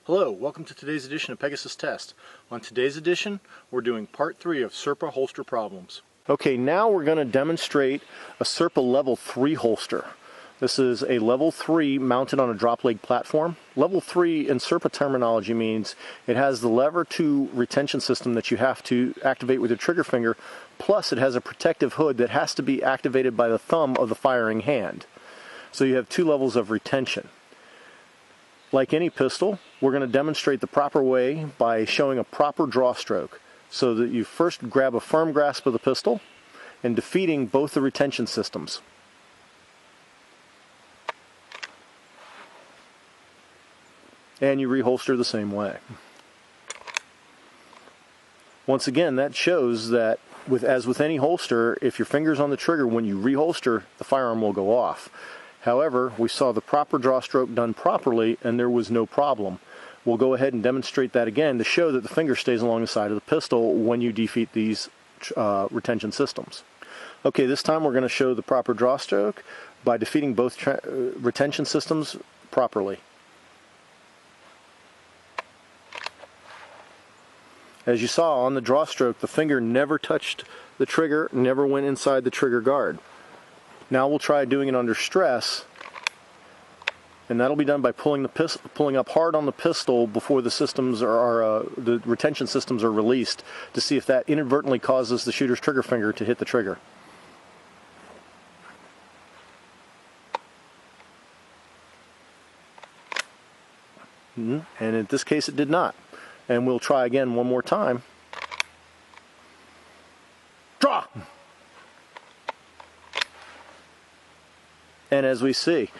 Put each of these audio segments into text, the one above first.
Hello, welcome to today's edition of Pegasus Test. On today's edition, we're doing part 3 of SERPA holster problems. Okay, now we're going to demonstrate a SERPA level 3 holster. This is a level 3 mounted on a drop leg platform. Level 3 in SERPA terminology means it has the lever 2 retention system that you have to activate with your trigger finger, plus it has a protective hood that has to be activated by the thumb of the firing hand. So you have 2 levels of retention. Like any pistol, we're going to demonstrate the proper way by showing a proper draw stroke, so that you first grab a firm grasp of the pistol and defeating both the retention systems. And you reholster the same way. Once again, that shows that, as with any holster, if your finger's on the trigger, when you reholster, the firearm will go off. However, we saw the proper draw stroke done properly and there was no problem. We'll go ahead and demonstrate that again to show that the finger stays along the side of the pistol when you defeat these retention systems. Okay, this time we're going to show the proper draw stroke by defeating both retention systems properly. As you saw on the draw stroke, the finger never touched the trigger, never went inside the trigger guard. Now we'll try doing it under stress, and that'll be done by pulling up hard on the pistol before the the retention systems are released, to see if that inadvertently causes the shooter's trigger finger to hit the trigger. And in this case it did not. And we'll try again one more time. Draw! And as we see,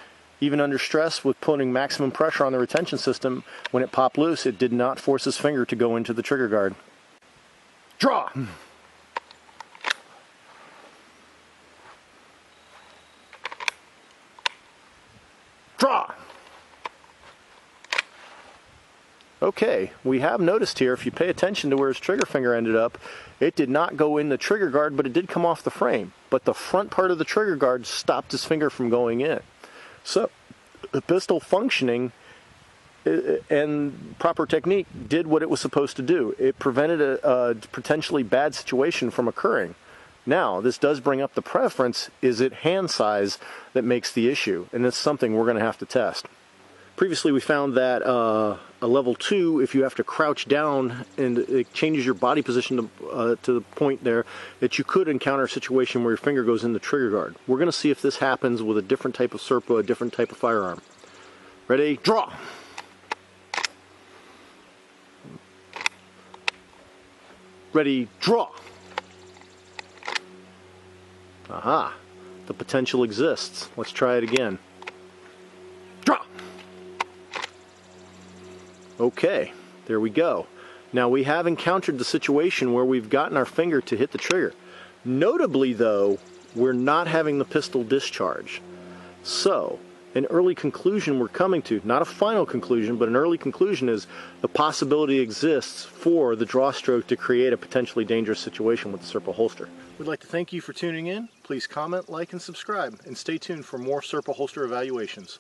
even under stress with putting maximum pressure on the retention system, when it popped loose, it did not force his finger to go into the trigger guard. Draw! Draw! Okay, we have noticed here, if you pay attention to where his trigger finger ended up, it did not go in the trigger guard, but it did come off the frame. But the front part of the trigger guard stopped his finger from going in. So, the pistol functioning and proper technique did what it was supposed to do. It prevented a potentially bad situation from occurring. Now, this does bring up the preference: is it hand size that makes the issue? And it's something we're going to have to test. Previously we found that a level 2, if you have to crouch down and it changes your body position to the point there, that you could encounter a situation where your finger goes in the trigger guard. We're going to see if this happens with a different type of SERPA, a different type of firearm. Ready? Draw! Ready? Draw! Aha! The potential exists. Let's try it again. Draw! Okay, there we go. Now we have encountered the situation where we've gotten our finger to hit the trigger. Notably though, we're not having the pistol discharge. So, an early conclusion we're coming to, not a final conclusion, but an early conclusion is the possibility exists for the draw stroke to create a potentially dangerous situation with the SERPA holster. We'd like to thank you for tuning in. Please comment, like, and subscribe, and stay tuned for more SERPA holster evaluations.